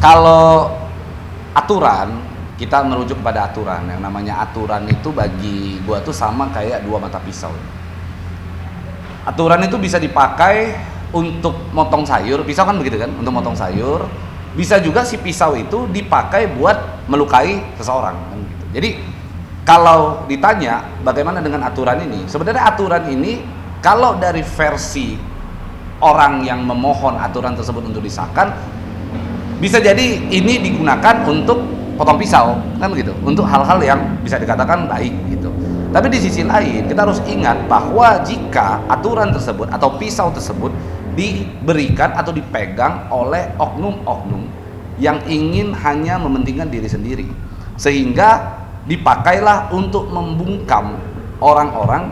Kalau aturan, kita merujuk kepada aturan. Yang namanya aturan itu bagi gua tuh sama kayak dua mata pisau. Aturan itu bisa dipakai untuk motong sayur, pisau kan begitu kan, untuk motong sayur. Bisa juga si pisau itu dipakai buat melukai seseorang kan gitu. Jadi kalau ditanya bagaimana dengan aturan ini, sebenarnya aturan ini kalau dari versi orang yang memohon aturan tersebut untuk disahkan, bisa jadi ini digunakan untuk potong pisau kan begitu, untuk hal-hal yang bisa dikatakan baik gitu. Tapi di sisi lain kita harus ingat bahwa jika aturan tersebut atau pisau tersebut diberikan atau dipegang oleh oknum-oknum yang ingin hanya mementingkan diri sendiri, sehingga dipakailah untuk membungkam orang-orang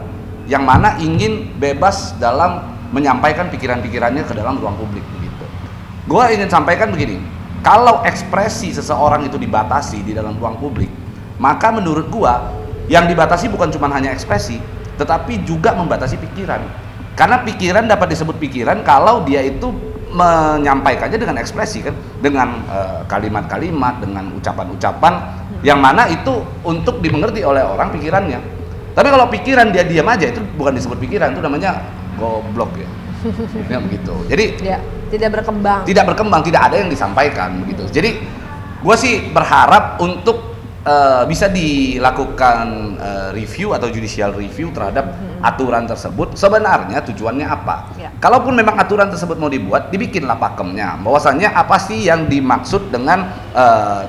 yang mana ingin bebas dalam menyampaikan pikiran-pikirannya ke dalam ruang publik begitu. Gua ingin sampaikan begini, kalau ekspresi seseorang itu dibatasi di dalam ruang publik, maka menurut gua yang dibatasi bukan cuma hanya ekspresi, tetapi juga membatasi pikiran. Karena pikiran dapat disebut pikiran kalau dia itu menyampaikannya dengan ekspresi kan, dengan kalimat-kalimat, dengan ucapan-ucapan yang mana itu untuk dimengerti oleh orang pikirannya. Tapi kalau pikiran dia diam aja, itu bukan disebut pikiran, itu namanya goblok ya. Ya begitu. Jadi ya, tidak berkembang. Tidak berkembang, tidak ada yang disampaikan begitu. Jadi gue sih berharap untuk bisa dilakukan review atau judicial review terhadap aturan tersebut. Sebenarnya tujuannya apa? Ya. Kalaupun memang aturan tersebut mau dibuat, dibikinlah pakemnya. Bahwasannya apa sih yang dimaksud dengan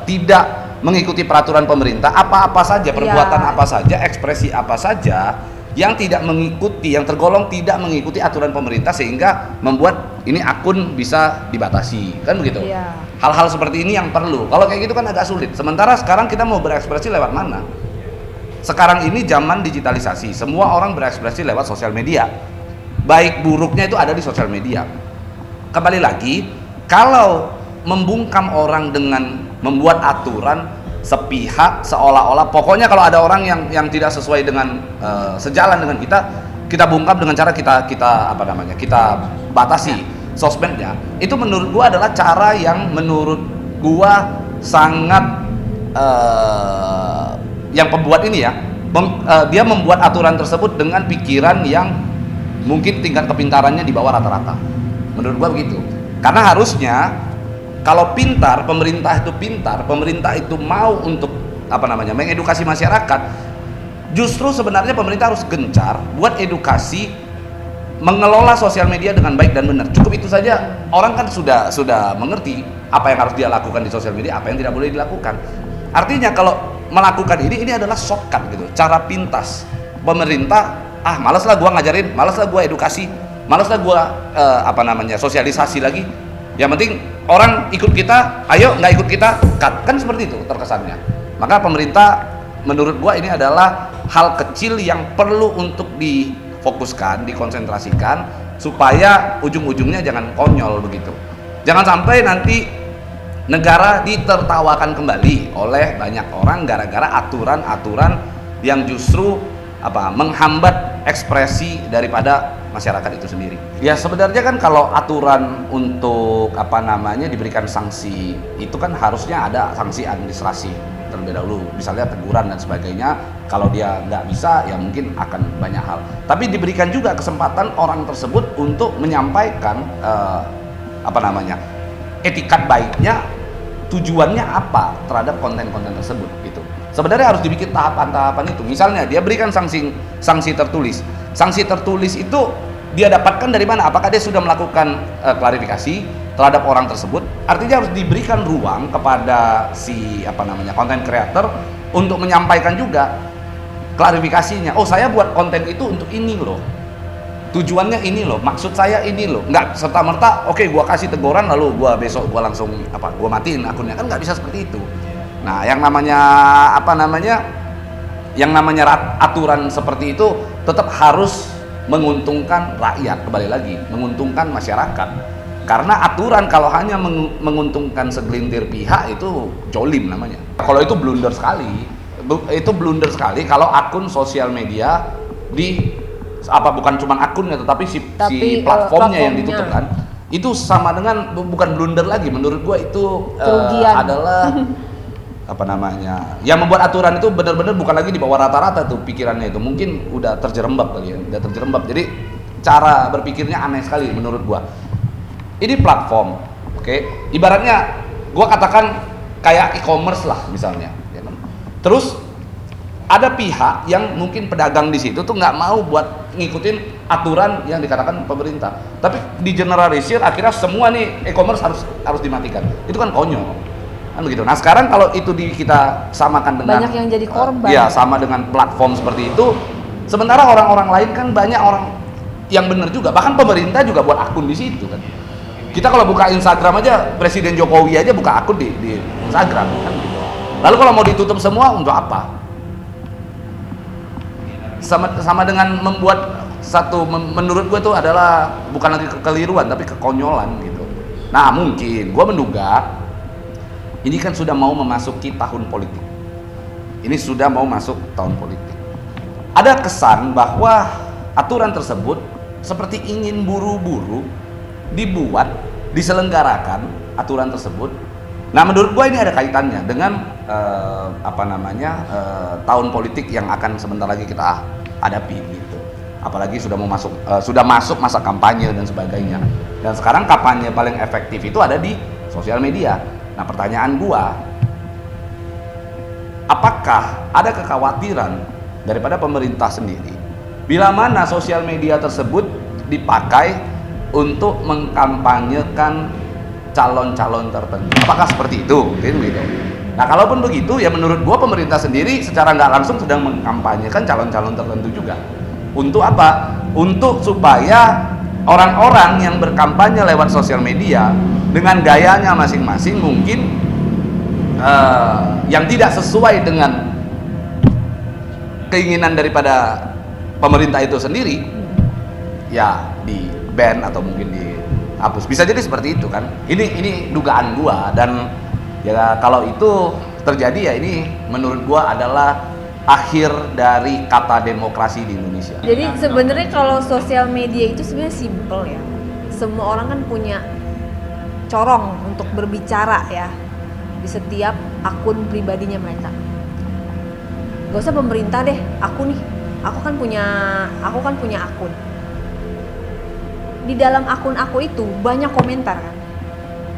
tidak mengikuti peraturan pemerintah, apa-apa saja, perbuatan apa saja, ekspresi apa saja yang tidak mengikuti, yang tergolong tidak mengikuti aturan pemerintah sehingga membuat ini akun bisa dibatasi, kan begitu? Iya. Hal-hal seperti ini yang perlu. Kalau kayak gitu kan agak sulit. Sementara sekarang kita mau berekspresi lewat mana? Sekarang ini zaman digitalisasi, semua orang berekspresi lewat sosial media. Baik buruknya itu ada di sosial media. Kembali lagi, kalau membungkam orang dengan membuat aturan sepihak, seolah-olah pokoknya kalau ada orang yang tidak sesuai dengan sejalan dengan kita bungkam dengan cara kita batasi sosmednya. Itu menurut gua adalah cara yang menurut gua sangat yang pembuat ini ya, dia membuat aturan tersebut dengan pikiran yang mungkin tingkat kepintarannya di bawah rata-rata. Menurut gua begitu. Karena harusnya kalau pintar, pemerintah itu mau untuk mengedukasi masyarakat. Justru sebenarnya pemerintah harus gencar buat edukasi, mengelola sosial media dengan baik dan benar. Cukup itu saja, orang kan sudah mengerti apa yang harus dia lakukan di sosial media, apa yang tidak boleh dilakukan. Artinya kalau melakukan ini adalah shortcut gitu, cara pintas. Pemerintah, malaslah gua ngajarin, malaslah gua edukasi, malaslah gua sosialisasi lagi. Yang penting orang ikut kita, ayo, nggak ikut kita, cut. Kan seperti itu terkesannya. Maka pemerintah menurut gua ini adalah hal kecil yang perlu untuk difokuskan, dikonsentrasikan supaya ujung-ujungnya jangan konyol begitu. Jangan sampai nanti negara ditertawakan kembali oleh banyak orang gara-gara aturan-aturan yang justru menghambat ekspresi daripada masyarakat itu sendiri. Ya sebenarnya kan kalau aturan untuk diberikan sanksi itu kan harusnya ada sanksi administrasi terlebih dahulu, misalnya teguran dan sebagainya. Kalau dia nggak bisa ya mungkin akan banyak hal. Tapi diberikan juga kesempatan orang tersebut untuk menyampaikan etikat baiknya, tujuannya apa terhadap konten-konten tersebut gitu. Sebenarnya harus dibikin tahapan-tahapan itu. Misalnya dia berikan sanksi tertulis. Sanksi tertulis itu dia dapatkan dari mana? Apakah dia sudah melakukan klarifikasi terhadap orang tersebut? Artinya harus diberikan ruang kepada si konten creator untuk menyampaikan juga klarifikasinya. Oh, saya buat konten itu untuk ini loh. Tujuannya ini loh, maksud saya ini loh. Nggak serta-merta oke, gua kasih teguran lalu gua besok gua langsung gua matiin akunnya, kan nggak bisa seperti itu. Nah, yang namanya aturan seperti itu tetap harus menguntungkan rakyat, kembali lagi menguntungkan masyarakat. Karena aturan kalau hanya menguntungkan segelintir pihak itu jolim namanya. Kalau itu blunder sekali. Kalau akun sosial media bukan cuma akunnya tetapi si platformnya yang ditutup kan. itu sama dengan bukan blunder lagi, menurut gua itu adalah apa namanya, yang membuat aturan itu benar-benar bukan lagi di bawah rata-rata tuh pikirannya itu, mungkin udah terjerembab kali ya, udah terjerembab. Jadi cara berpikirnya aneh sekali menurut gua. Ini platform, oke? Ibaratnya gua katakan kayak e-commerce lah misalnya, ya kan? Terus ada pihak yang mungkin pedagang di situ tuh nggak mau buat ngikutin aturan yang dikatakan pemerintah, tapi di generalisir akhirnya semua nih e-commerce harus dimatikan. Itu kan konyol, kan begitu. Nah sekarang kalau itu kita samakan dengan banyak yang jadi korban. Ya sama dengan platform seperti itu. Sementara orang-orang lain kan banyak orang yang benar juga, bahkan pemerintah juga buat akun di situ kan. Kita kalau buka Instagram aja, Presiden Jokowi aja buka akun di Instagram kan gitu. Lalu kalau mau ditutup semua untuk apa? Sama dengan membuat satu, menurut gue itu adalah bukan lagi kekeliruan tapi kekonyolan gitu. Nah mungkin gue menduga ini kan sudah mau memasuki tahun politik. Ini sudah mau masuk tahun politik. Ada kesan bahwa aturan tersebut seperti ingin buru-buru dibuat, diselenggarakan aturan tersebut. Nah menurut gue ini ada kaitannya dengan tahun politik yang akan sebentar lagi kita hadapi gitu. Apalagi sudah masuk masa kampanye dan sebagainya. Dan sekarang kampanye paling efektif itu ada di sosial media. Nah pertanyaan gue, apakah ada kekhawatiran daripada pemerintah sendiri bila mana sosial media tersebut dipakai untuk mengkampanyekan calon-calon tertentu? Apakah seperti itu? Gitu. Nah kalaupun begitu ya menurut gua pemerintah sendiri secara nggak langsung sedang mengkampanyekan calon-calon tertentu juga. Untuk apa? Untuk supaya orang-orang yang berkampanye lewat sosial media dengan gayanya masing-masing mungkin yang tidak sesuai dengan keinginan daripada pemerintah itu sendiri ya di ban atau mungkin dihapus. Bisa jadi seperti itu kan. Ini dugaan gua, dan ya kalau itu terjadi ya ini menurut gua adalah akhir dari kata demokrasi di Indonesia. Jadi sebenarnya kalau sosial media itu sebenarnya simple ya. Semua orang kan punya corong untuk berbicara ya di setiap akun pribadinya mereka. Gak usah pemerintah deh, aku kan punya akun. Di dalam akun aku itu banyak komentar kan.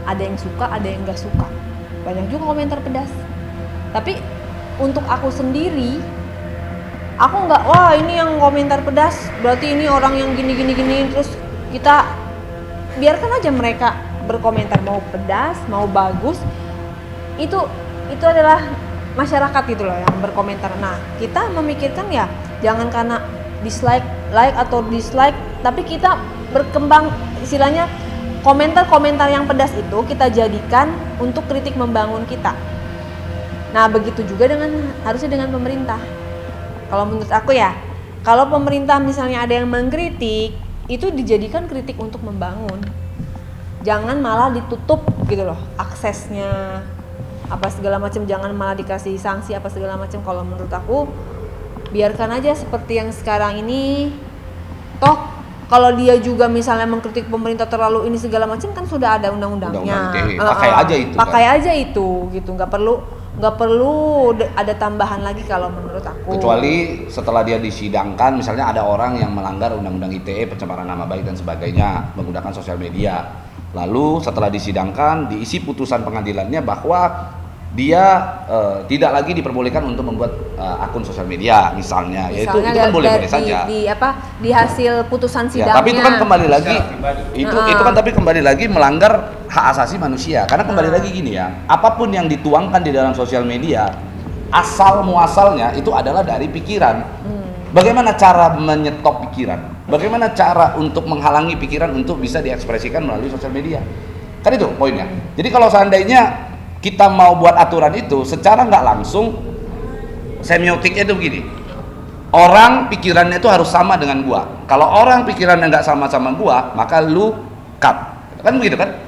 Ada yang suka, ada yang gak suka. Banyak juga komentar pedas. Tapi untuk aku sendiri, aku nggak, wah ini yang komentar pedas, berarti ini orang yang gini. Terus kita biarkan aja mereka berkomentar, mau pedas, mau bagus. Itu adalah masyarakat gitu loh yang berkomentar. Nah kita memikirkan ya jangan karena like atau dislike, tapi kita berkembang istilahnya komentar-komentar yang pedas itu kita jadikan untuk kritik membangun kita. Nah begitu juga harusnya dengan pemerintah. Kalau menurut aku ya, kalau pemerintah misalnya ada yang mengkritik, itu dijadikan kritik untuk membangun. Jangan malah ditutup gitu loh aksesnya apa segala macam, jangan malah dikasih sanksi apa segala macam. Kalau menurut aku biarkan aja seperti yang sekarang ini. Toh kalau dia juga misalnya mengkritik pemerintah terlalu ini segala macam kan sudah ada undang-undangnya. Pakai aja itu gitu, nggak perlu ada tambahan lagi kalau menurut aku. Kecuali setelah dia disidangkan, misalnya ada orang yang melanggar undang-undang ITE, pencemaran nama baik dan sebagainya menggunakan sosial media. Lalu setelah disidangkan, diisi putusan pengadilannya bahwa dia tidak lagi diperbolehkan untuk membuat akun sosial media misalnya. Ya itu kan boleh-boleh saja. Di hasil putusan sidangnya. Ya, tapi itu kan kembali lagi itu kan tapi kembali lagi melanggar hak asasi manusia. Karena kembali lagi gini ya, apapun yang dituangkan di dalam sosial media asal muasalnya itu adalah dari pikiran. Bagaimana cara menyetop pikiran? Bagaimana cara untuk menghalangi pikiran untuk bisa diekspresikan melalui sosial media? Kan itu poinnya. Jadi kalau seandainya kita mau buat aturan itu, secara nggak langsung semiotiknya itu begini. Orang pikirannya itu harus sama dengan gua. Kalau orang pikirannya nggak sama-sama gua, maka lu cut. Kan begitu kan?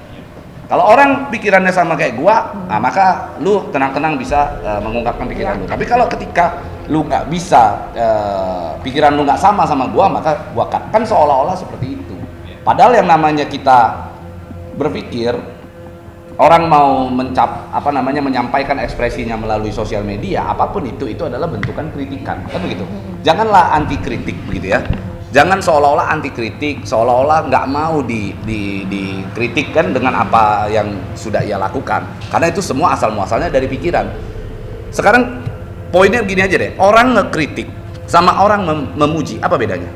Kalau orang pikirannya sama kayak gua, nah maka lu tenang-tenang bisa mengungkapkan pikiran lu. Tapi kalau ketika lu nggak bisa, pikiran lu nggak sama gua, maka gua cut. Kan seolah-olah seperti itu. Padahal yang namanya kita berpikir orang mau menyampaikan ekspresinya melalui sosial media, apapun itu adalah bentukan kritikan, kan begitu. Janganlah anti kritik begitu ya. Jangan seolah-olah anti kritik, seolah-olah nggak mau dikritikkan dengan apa yang sudah ia lakukan. Karena itu semua asal muasalnya dari pikiran. Sekarang poinnya begini aja deh, orang ngekritik sama orang memuji, apa bedanya?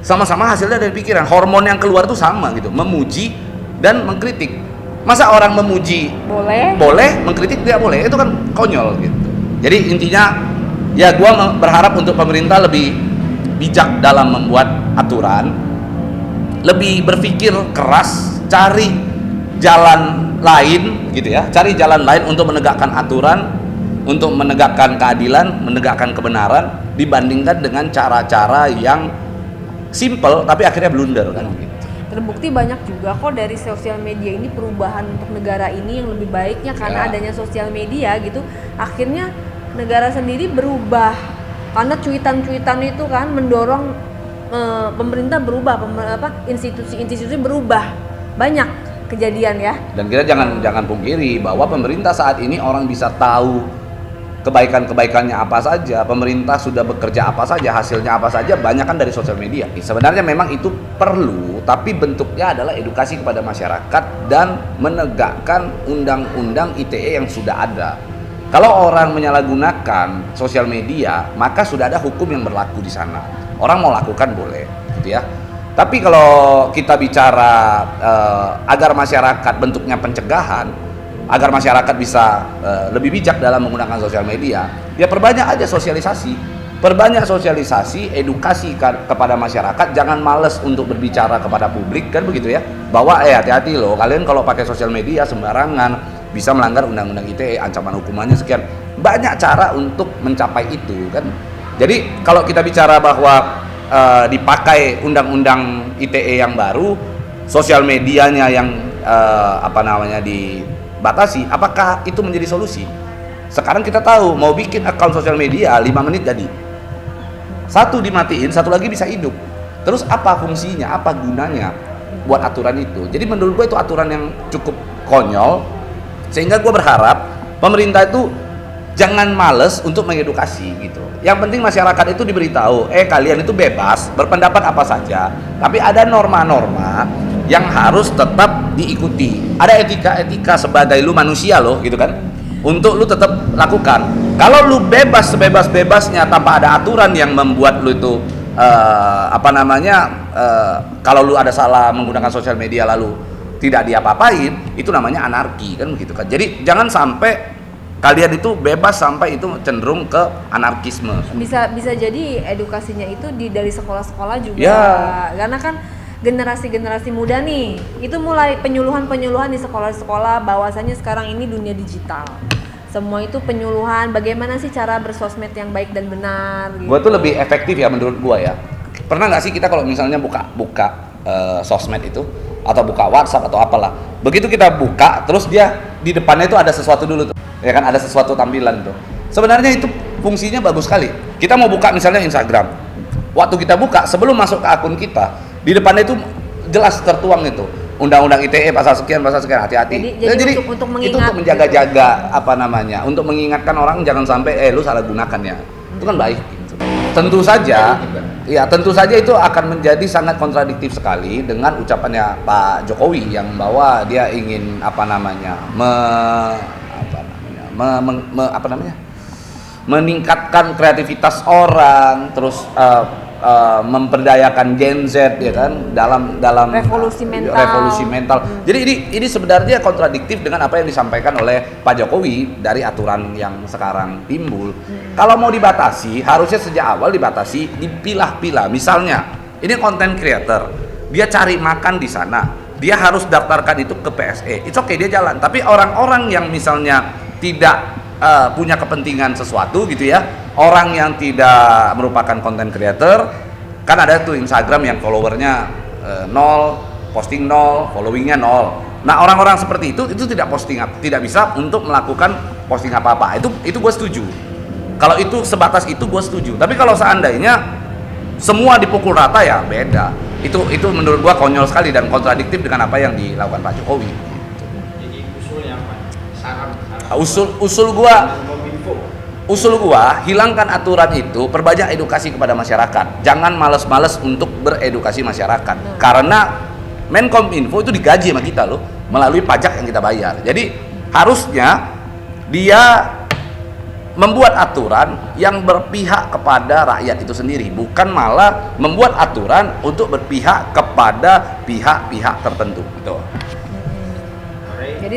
Sama-sama hasilnya dari pikiran, hormon yang keluar itu sama gitu, memuji dan mengkritik. Masa orang memuji boleh, mengkritik tidak boleh? Itu kan konyol gitu. Jadi intinya ya gua berharap untuk pemerintah lebih bijak dalam membuat aturan, lebih berpikir keras, cari jalan lain gitu ya, cari jalan lain untuk menegakkan aturan, untuk menegakkan keadilan, menegakkan kebenaran dibandingkan dengan cara-cara yang simple tapi akhirnya blunder kan gitu. Terbukti banyak juga kok dari sosial media ini perubahan untuk negara ini yang lebih baiknya karena adanya sosial media gitu. Akhirnya negara sendiri berubah karena cuitan-cuitan itu kan mendorong pemerintah berubah, institusi-institusi berubah. Banyak kejadian ya. Dan kita jangan pungkiri bahwa pemerintah saat ini orang bisa tahu kebaikan-kebaikannya apa saja, pemerintah sudah bekerja apa saja, hasilnya apa saja, banyak kan dari sosial media. Sebenarnya memang itu perlu, tapi bentuknya adalah edukasi kepada masyarakat dan menegakkan undang-undang ITE yang sudah ada. Kalau orang menyalahgunakan sosial media, maka sudah ada hukum yang berlaku di sana. Orang mau lakukan boleh, gitu ya. Tapi kalau kita bicara agar masyarakat bentuknya pencegahan, agar masyarakat bisa lebih bijak dalam menggunakan sosial media, ya perbanyak aja sosialisasi, edukasi kepada masyarakat. Jangan males untuk berbicara kepada publik kan begitu ya, bahwa hati-hati loh kalian kalau pakai sosial media sembarangan bisa melanggar undang-undang ITE, ancaman hukumannya sekian. Banyak cara untuk mencapai itu kan. Jadi kalau kita bicara bahwa dipakai undang-undang ITE yang baru, sosial medianya yang dibatasi, apakah itu menjadi solusi? Sekarang kita tahu mau bikin akun sosial media 5 menit jadi. Satu dimatiin, satu lagi bisa hidup. Terus apa fungsinya, apa gunanya buat aturan itu? Jadi menurut gue itu aturan yang cukup konyol, sehingga gue berharap pemerintah itu jangan males untuk mengedukasi gitu. Yang penting masyarakat itu diberitahu, kalian itu bebas berpendapat apa saja, tapi ada norma-norma yang harus tetap diikuti. Ada etika-etika sebagai lu manusia loh gitu kan, untuk lu tetap lakukan. Kalau lu bebas sebebas-bebasnya tanpa ada aturan yang membuat lu itu kalau lu ada salah menggunakan sosial media lalu tidak diapa-apain, itu namanya anarki kan begitu kan. Jadi jangan sampai kalian itu bebas sampai itu cenderung ke anarkisme. Bisa jadi edukasinya itu dari sekolah-sekolah juga karena kan generasi muda nih itu mulai penyuluhan di sekolah-sekolah bahwasanya sekarang ini dunia digital, semua itu penyuluhan bagaimana sih cara bersosmed yang baik dan benar gitu. Gua tuh lebih efektif ya menurut gua ya. Pernah nggak sih kita kalau misalnya buka sosmed itu atau buka WhatsApp atau apalah, begitu kita buka terus dia di depannya itu ada sesuatu dulu tuh, ya kan, ada sesuatu tampilan tuh. Sebenarnya itu fungsinya bagus sekali. Kita mau buka misalnya Instagram, waktu kita buka sebelum masuk ke akun kita, di depannya itu jelas tertuang itu undang-undang ITE pasal sekian, hati-hati. Jadi untuk mengingat, itu untuk menjaga-jaga untuk mengingatkan orang jangan sampai lu salah gunakannya. Itu kan baik gitu. Tentu saja itu akan menjadi sangat kontradiktif sekali dengan ucapannya Pak Jokowi yang bahwa dia ingin meningkatkan kreativitas orang, terus memperdayakan Gen Z ya kan dalam revolusi mental. Jadi ini sebenarnya kontradiktif dengan apa yang disampaikan oleh Pak Jokowi dari aturan yang sekarang timbul. Kalau mau dibatasi harusnya sejak awal dibatasi, dipilah-pilah. Misalnya ini content creator, dia cari makan di sana, dia harus daftarkan itu ke PSE. It's okay, dia jalan. Tapi orang-orang yang misalnya tidak punya kepentingan sesuatu gitu ya, orang yang tidak merupakan content creator, kan ada tuh Instagram yang followernya 0, posting 0, followingnya 0. Nah orang-orang seperti itu tidak posting, tidak bisa untuk melakukan posting apa-apa. Itu gue setuju. Kalau itu sebatas itu gue setuju. Tapi kalau seandainya semua dipukul rata ya beda. Itu menurut gua konyol sekali dan kontradiktif dengan apa yang dilakukan Pak Jokowi. Jadi usulnya apa? Saran. Usul gua hilangkan aturan itu, perbanyak edukasi kepada masyarakat. Jangan males-males untuk beredukasi masyarakat. Karena Menkominfo itu digaji sama kita loh, melalui pajak yang kita bayar. Jadi harusnya dia membuat aturan yang berpihak kepada rakyat itu sendiri, bukan malah membuat aturan untuk berpihak kepada pihak-pihak tertentu. Gitu. Jadi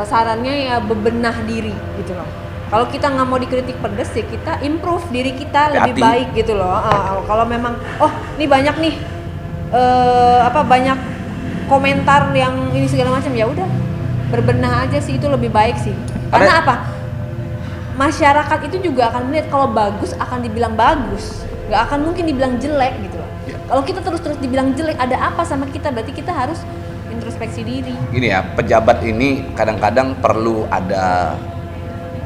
sarannya ya bebenah diri gitu loh. Kalau kita nggak mau dikritik pedes ya kita improve diri kita lebih baik gitu loh. Kalau memang ini banyak nih banyak komentar yang ini segala macam, ya udah berbenah aja sih, itu lebih baik sih. Karena apa? Masyarakat itu juga akan melihat kalau bagus akan dibilang bagus, nggak akan mungkin dibilang jelek gitu loh. Kalau kita terus dibilang jelek, ada apa sama kita? Berarti kita harus introspeksi diri. Gini ya, pejabat ini kadang-kadang perlu ada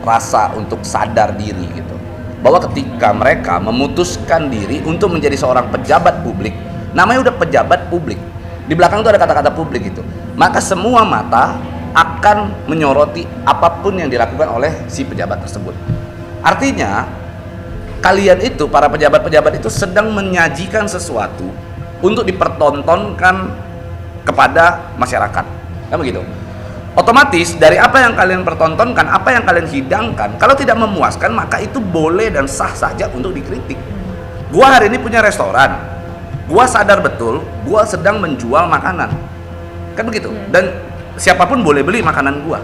rasa untuk sadar diri gitu, bahwa ketika mereka memutuskan diri untuk menjadi seorang pejabat publik, namanya udah pejabat publik, di belakang itu ada kata-kata publik gitu, maka semua mata akan menyoroti apapun yang dilakukan oleh si pejabat tersebut. Artinya kalian itu, para pejabat-pejabat itu sedang menyajikan sesuatu untuk dipertontonkan kepada masyarakat, kan begitu? Otomatis dari apa yang kalian pertontonkan, apa yang kalian hidangkan, kalau tidak memuaskan maka itu boleh dan sah saja untuk dikritik. Gua hari ini punya restoran, gua sadar betul gua sedang menjual makanan, kan begitu? Dan siapapun boleh beli makanan gua.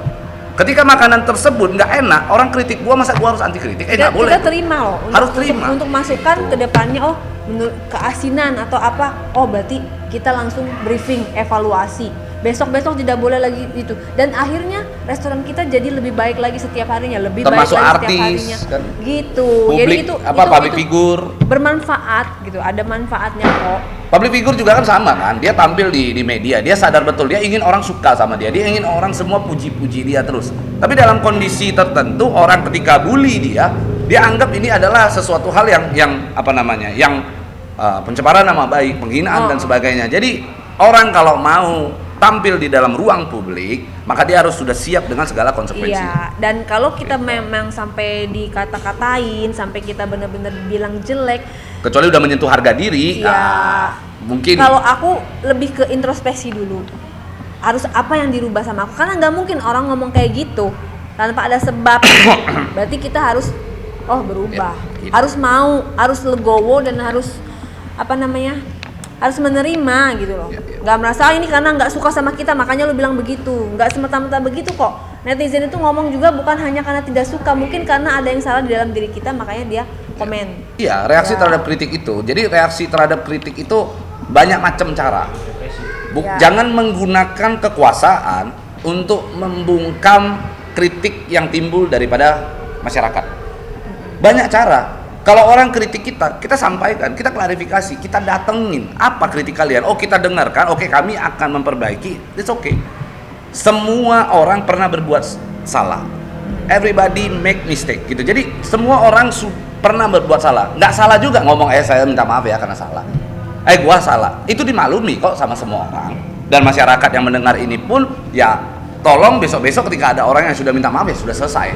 Ketika makanan tersebut nggak enak, orang kritik gua, masa gua harus anti kritik? Nggak boleh. Kita terima loh. Harus terima. Untuk masukan ke depannya, menurut keasinan atau apa, berarti kita langsung briefing, evaluasi. Besok-besok tidak boleh lagi itu. Dan akhirnya restoran kita jadi lebih baik lagi setiap harinya, lebih termasuk baik lagi artis, setiap harinya. kan? Gitu. Publik, jadi itu public figure. Bermanfaat gitu, ada manfaatnya kok. Public figure juga kan sama kan, dia tampil di media, dia sadar betul, dia ingin orang suka sama dia ingin orang semua puji-puji dia terus. Tapi dalam kondisi tertentu, orang ketika bully dia anggap ini adalah sesuatu hal yang pencemaran nama baik, penghinaan dan sebagainya. Jadi orang kalau mau tampil di dalam ruang publik, maka dia harus sudah siap dengan segala konsekuensi. Iya, dan kalau kita memang sampai dikata-katain, sampai kita benar-benar bilang jelek, kecuali udah menyentuh harga diri, mungkin. Kalau aku lebih ke introspeksi dulu. Harus apa yang dirubah sama aku? Karena nggak mungkin orang ngomong kayak gitu tanpa ada sebab. Berarti kita harus berubah. Ya, gitu. Harus legowo dan harus harus menerima gitu loh. Nggak merasa ini karena nggak suka sama kita makanya lu bilang begitu. Nggak semata-mata begitu kok. Netizen itu ngomong juga bukan hanya karena tidak suka, mungkin karena ada yang salah di dalam diri kita makanya dia komen. Iya, reaksi terhadap kritik itu. Jadi reaksi terhadap kritik itu banyak macam cara. Jangan menggunakan kekuasaan untuk membungkam kritik yang timbul daripada masyarakat. Banyak cara. Kalau orang kritik kita sampaikan, kita klarifikasi, kita datengin apa kritik kalian. Kita dengarkan, kami akan memperbaiki. It's okay. Semua orang pernah berbuat salah. Everybody make mistake gitu. Jadi semua orang pernah berbuat salah. Nggak salah juga ngomong saya minta maaf ya karena salah. Gua salah. Itu dimaklumi kok sama semua orang. Dan masyarakat yang mendengar ini pun ya tolong besok-besok ketika ada orang yang sudah minta maaf ya sudah selesai.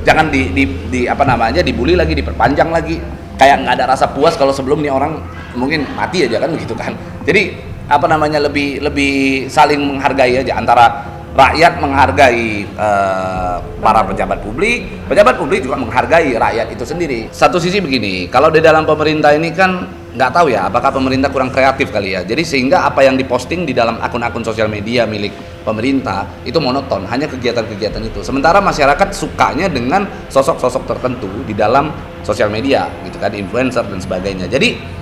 Jangan dibully lagi, diperpanjang lagi. Kayak nggak ada rasa puas kalau sebelum nih orang mungkin mati aja kan begitu kan. Jadi lebih saling menghargai aja, antara rakyat menghargai para pejabat publik juga menghargai rakyat itu sendiri. Satu sisi begini, kalau di dalam pemerintah ini kan nggak tahu ya apakah pemerintah kurang kreatif kali ya. Jadi sehingga apa yang diposting di dalam akun-akun sosial media milik pemerintah itu monoton, hanya kegiatan-kegiatan itu. Sementara masyarakat sukanya dengan sosok-sosok tertentu di dalam sosial media, gitu kan, influencer dan sebagainya. Jadi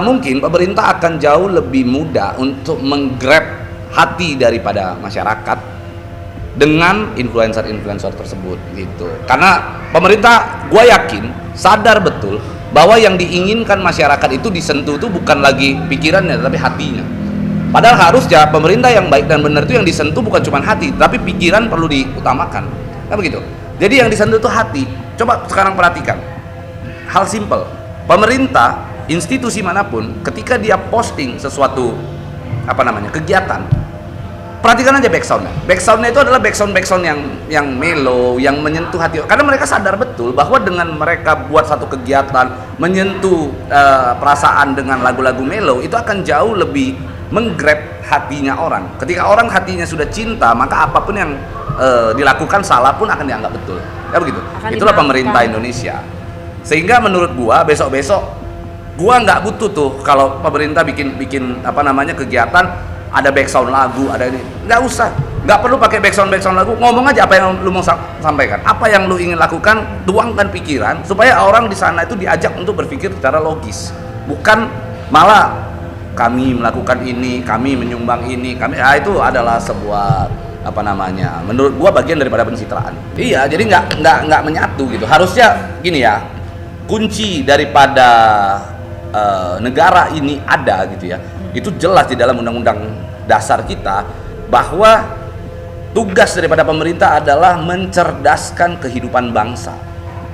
mungkin pemerintah akan jauh lebih mudah untuk menggrab hati daripada masyarakat dengan influencer-influencer tersebut gitu. Karena pemerintah, gue yakin sadar betul bahwa yang diinginkan masyarakat itu disentuh itu bukan lagi pikirannya tapi hatinya. Padahal harusnya pemerintah yang baik dan benar itu yang disentuh bukan cuma hati, tapi pikiran perlu diutamakan. Kan begitu. Jadi yang disentuh itu hati. Coba sekarang perhatikan hal simpel. Pemerintah institusi manapun ketika dia posting sesuatu kegiatan, perhatikan aja backsoundnya itu adalah backsound yang mellow, yang menyentuh hati, karena mereka sadar betul bahwa dengan mereka buat satu kegiatan menyentuh perasaan dengan lagu-lagu mellow, itu akan jauh lebih menggrab hatinya orang. Ketika orang hatinya sudah cinta, maka apapun yang dilakukan salah pun akan dianggap betul, ya begitu. Itulah pemerintah Indonesia. Sehingga menurut gua besok gua nggak butuh tuh kalau pemerintah bikin kegiatan ada backsound lagu, ada ini, nggak usah, nggak perlu pakai backsound lagu. Ngomong aja apa yang lu mau sampaikan, apa yang lu ingin lakukan, tuangkan pikiran supaya orang di sana itu diajak untuk berpikir secara logis, bukan malah kami melakukan ini, kami menyumbang ini, itu adalah sebuah menurut gua bagian daripada pencitraan. Iya, jadi nggak menyatu gitu. Harusnya gini ya, kunci daripada negara ini ada gitu ya, itu jelas di dalam undang-undang dasar kita bahwa tugas daripada pemerintah adalah mencerdaskan kehidupan bangsa.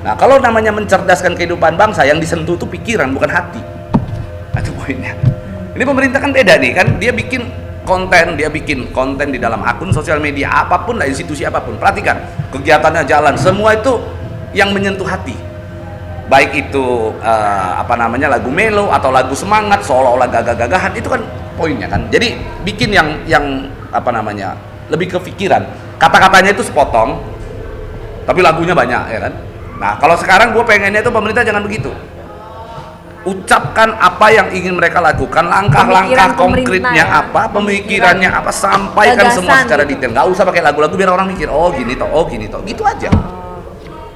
Nah, kalau namanya mencerdaskan kehidupan bangsa, yang disentuh itu pikiran bukan hati. Nah, itu poinnya. Ini pemerintah kan beda nih, kan dia bikin konten di dalam akun sosial media apapun lah, institusi apapun. Perhatikan, kegiatannya jalan, semua itu yang menyentuh hati. Baik itu lagu melo atau lagu semangat seolah-olah gagah-gagahan, itu kan poinnya kan. Jadi bikin yang lebih ke pikiran. Kata-katanya itu sepotong tapi lagunya banyak, ya kan. Nah, kalau sekarang gue pengennya itu pemerintah jangan begitu. Ucapkan apa yang ingin mereka lakukan, langkah-langkah konkretnya apa, pemikirannya apa, sampaikan semua secara detail. Nggak usah pakai lagu-lagu biar orang mikir, oh gini toh, gitu aja.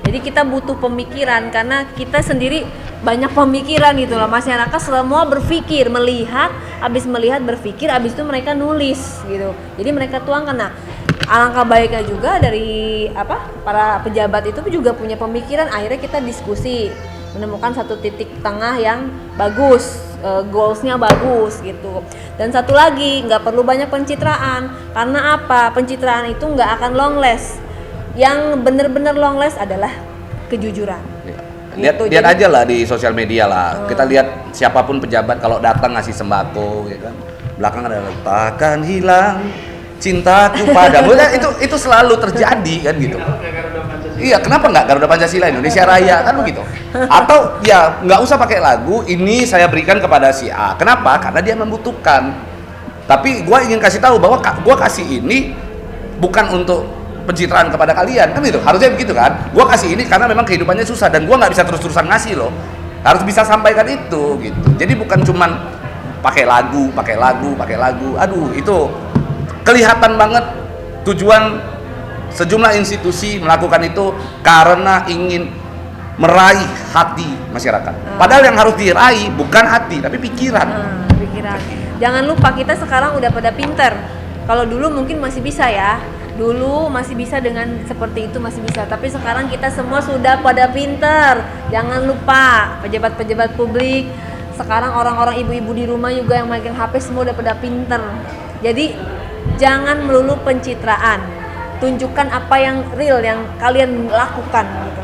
Jadi kita butuh pemikiran, karena kita sendiri banyak pemikiran gitu loh. Masyarakat semua berpikir, habis melihat berpikir, habis itu mereka nulis gitu. Jadi mereka tuangkan. Nah, alangkah baiknya juga dari para pejabat itu juga punya pemikiran. Akhirnya kita diskusi, menemukan satu titik tengah yang bagus, goalsnya bagus gitu. Dan satu lagi, nggak perlu banyak pencitraan. Karena apa? Pencitraan itu nggak akan long last. Yang benar-benar long last adalah kejujuran. Lihat aja lah di sosial media lah. Kita lihat siapapun pejabat kalau datang ngasih sembako, ya kan. Belakang ada takkan hilang cintaku padamu. itu selalu terjadi kan gitu. Iya, kenapa nggak Garuda Pancasila Indonesia Raya kan begitu? Atau ya nggak usah pakai lagu, ini saya berikan kepada si A. Kenapa? Karena dia membutuhkan. Tapi gue ingin kasih tahu bahwa gue kasih ini bukan untuk pencitraan kepada kalian, kan gitu. Harusnya begitu kan. Gue kasih ini karena memang kehidupannya susah dan gue nggak bisa terus-terusan ngasih loh. Harus bisa sampaikan itu gitu. Jadi bukan cuman pakai lagu. Aduh, itu kelihatan banget tujuan sejumlah institusi melakukan itu karena ingin meraih hati masyarakat. Padahal yang harus diraih bukan hati tapi pikiran. Pikiran. Jangan lupa kita sekarang udah pada pinter. Kalau dulu mungkin masih bisa ya. Dulu masih bisa dengan seperti itu masih bisa, tapi sekarang kita semua sudah pada pinter. Jangan lupa pejabat-pejabat publik, sekarang orang-orang ibu-ibu di rumah juga yang megang HP semua udah pada pinter. Jadi jangan melulu pencitraan, tunjukkan apa yang real yang kalian lakukan gitu.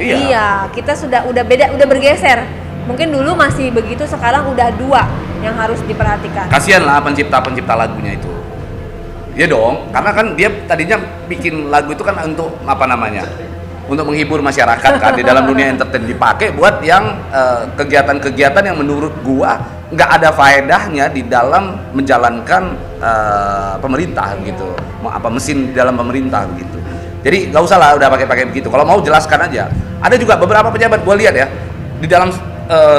Iya, kita udah beda, udah bergeser. Mungkin dulu masih begitu, sekarang udah dua yang harus diperhatikan. Kasian lah pencipta lagunya itu. Ya dong, karena kan dia tadinya bikin lagu itu kan untuk untuk menghibur masyarakat kan, di dalam dunia entertain, dipakai buat yang kegiatan-kegiatan yang menurut gua nggak ada faedahnya di dalam menjalankan pemerintah gitu, mesin di dalam pemerintah gitu. Jadi nggak usah lah udah pakai begitu. Kalau mau jelaskan aja. Ada juga beberapa pejabat gua lihat ya di dalam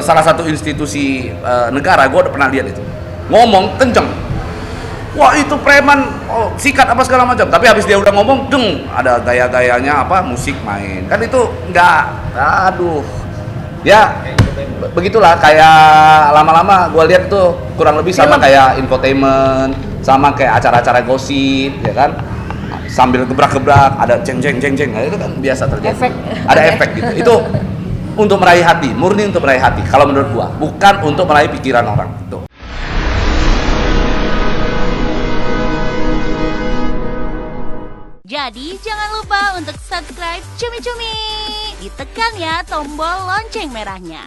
salah satu institusi negara, gua udah pernah lihat itu ngomong kenceng. Wah itu preman, sikat apa segala macam. Tapi habis dia udah ngomong, ada gaya-gayanya musik main. Kan itu nggak, aduh. Ya begitulah, kayak lama-lama gue lihat itu kurang lebih sama kayak infotainment, sama kayak acara-acara gosip, ya kan. Sambil gebrak-gebrak, ada ceng-ceng. Nah, itu kan biasa terjadi. Ada efek gitu. Itu untuk meraih hati, murni untuk meraih hati. Kalau menurut gua, bukan untuk meraih pikiran orang. Tuh. Jadi jangan lupa untuk subscribe Cumi Cumi. Ditekan ya tombol lonceng merahnya.